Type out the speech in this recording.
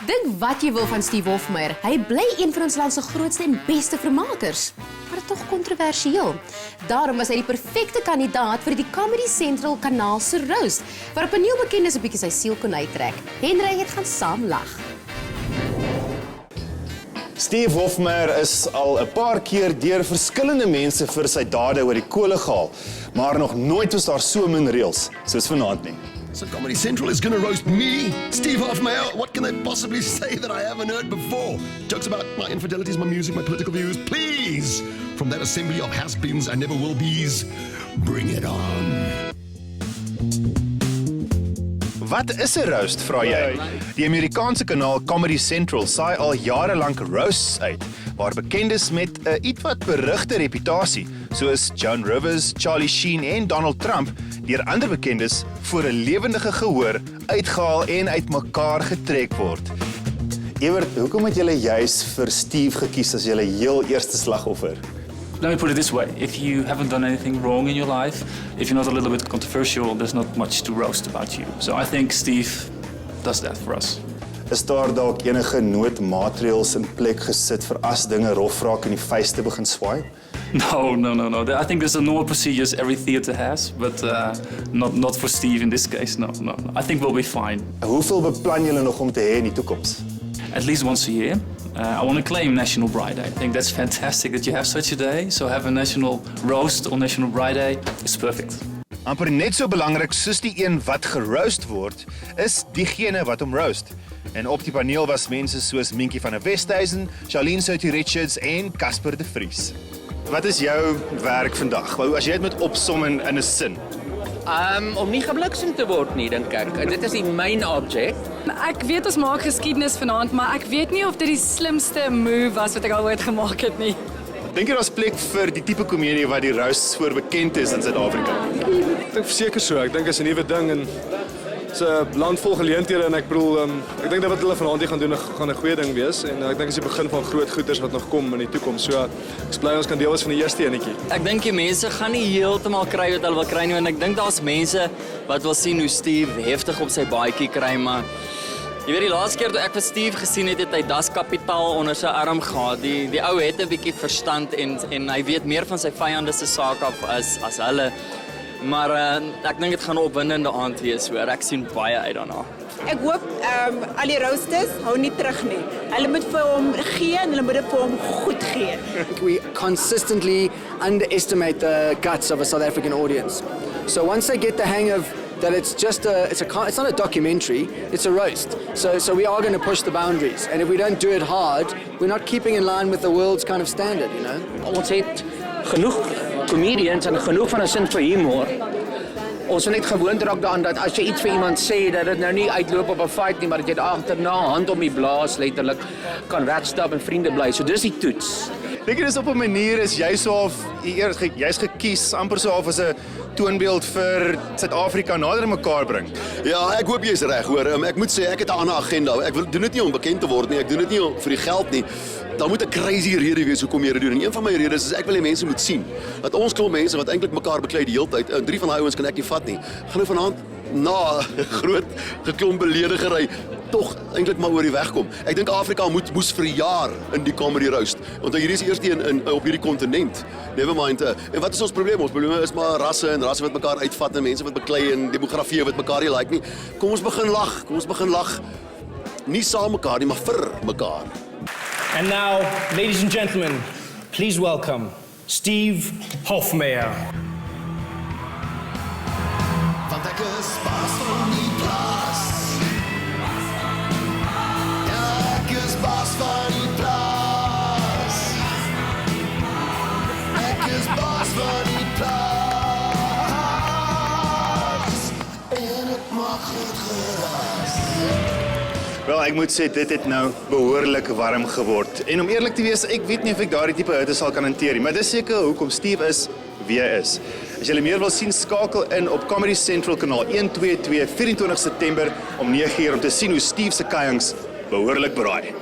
Dink wat jy wil van Steve Hofmeyr. Hy bly een van ons land se grootste en beste vermakers. Maar tog kontroversieel. Daarom was hy die perfekte kandidaat vir die Comedy Central kanaal se roast, waarop 'n nuwe bekendes 'n bietjie sy siel kon uittrek. Henry het gaan saam lag. Steve Hofmeyr is al 'n paar keer deur verskillende mense vir sy dade oor die kole gehaal, maar nog nooit was daar so min reëls soos vanaand nie. So Comedy Central is going to roast me, Steve Hofmeyr. What can they possibly say that I haven't heard before? Jokes about my infidelities, my music, my political views. Please, from that assembly of has-beens and never will be's, bring it on. Wat is 'n roast, vra jy? Die Amerikaanse kanaal Comedy Central saai al jare lank roasts uit, waar bekendes met 'n ietwat berugte reputasie, soos Joan Rivers, Charlie Sheen en Donald Trump, deur ander bekendes voor 'n lewendige gehoor uitgehaal en uitmekaar getrek word. Ewert, hoekom het julle juis vir Steve gekies as julle heel eerste slagoffer? Let me put it this way, if you haven't done anything wrong in your life, if you're not a little bit controversial, there's not much to roast about you. So I think Steve does that for us. Is daar dalk enige noodmaatreëls in plek gesit vir as dinge rof raak en die vuiste begin swaai? No. I think there's a normal procedures every theater has, but not for Steve in this case, no. I think we'll be fine. Hoeveel beplan julle nog om te hê in die toekoms? At least once a year. I want to claim National Bride Day. I think that's fantastic that you have such a day. So have a national roast on National Bride Day. It's perfect. Amper net so belangrik soos die een wat geroost word, is diegene wat hom roast. En op die paneel was mense soos Minkie van der Westhuizen, Charlene Sophie Richards en Casper de Vries. Wat is jou werk vandag? As jy dit moet opsom in 'n sin. Om nie gebliksem te word nie, dink ek. Dit is die main object. Ek weet ons maak geskiedenis vanaand, maar ek weet nie of dit die slimste move was wat ek al ooit gemaak het nie. Dink jy daar's plek vir die tipe komedie wat die roasts voor bekend is in Suid-Afrika? Ek dink verseker so. Ek dink dit is 'n nuwe ding en dit's 'n land vol geleenthede en ek bedoel ek dink dat wat hulle vanaand hier gaan doen gaan 'n goeie ding wees en ek dink dit is die begin van groot goeders wat nog kom in die toekoms. So ek bly ons kan deel wees van die eerste enetjie. Ek dink die mense gaan nie heeltemal kry wat hulle wil kry nie, en ek dink daar's mense wat wil sien hoe Steve heftig op sy baadjie kry, maar jy weet die laaste keer toe ek vir Steve gesien het, het hy Das Kapitaal onder sy arm gehad. Die ou het 'n bietjie verstand en hy weet meer van sy vyande se saak af as hulle. Maar ek dink dit gaan 'n opwindende aand wees, hoor. Ek sien baie uit daarna. Ek hoop al die roasters hou nie terug nie. Hulle moet vir hom gee en hulle moet dit vir hom goed gee. We consistently underestimate the guts of a South African audience. So once they get the hang of that it's not a documentary, it's a roast. So we are going to push the boundaries. And if we don't do it hard, we're not keeping in line with the world's kind of standard, you know. Ons het genoeg comedians en genoeg van 'n sin vir humor. Ons moet net gewoond raak daaraan dat as jy iets vir iemand sê, dat dit nou nie uitloop op 'n fight nie, maar dat jy agterna hand om die blaas letterlik kan wegstap en vriende bly. So dis die toets. Dink jy dis op 'n manier is jy so half jy's gekies amper so half as 'n toonbeeld vir Suid-Afrika nader aan mekaar bring? Ja, ek hoop jy's reg, hoor. Ek moet sê ek het 'n ander agenda. Ek doen dit nie om bekend te word nie. Ek doen dit nie vir die geld nie. Daar moet 'n crazy rede wees hoekom jy dit doen. En een van my redes is ek wil hê mense moet sien dat ons klomp mense wat eintlik mekaar beklei die hele tyd, 3 van daai ouens kan ek nie vat nie, gaan nou vanaand na groot geklomp beledigery tog eintlik maar oor die weg kom. Ek dink Afrika moes vir jaar in die comedy roast. Want hierdie is die eerste een op hierdie kontinent. Never mind. En wat is ons probleem? Ons probleem is maar rasse wat mekaar uitvat en mense wat beklei en demografie wat mekaar nie like nie. Kom ons begin lag. Nie saam mekaar nie, maar vir mekaar. And now, ladies and gentlemen, please welcome Steve Hofmeyr. Want ek is baas van die plaas. Ja, ek is baas van die plaas. Ek is baas van die plaas. En ek maak goed geraas. Wel, ek moet sê dit het nou behoorlik warm geword. En om eerlik te wees, ek weet nie of ek daardie tipe hitte sal kan hanteer nie, maar dis seker hoekom Steve is wie hy is. As jy meer wil sien, skakel in op Comedy Central kanaal 122 24 September om 9 uur om te sien hoe Steve se kuiings behoorlik braai.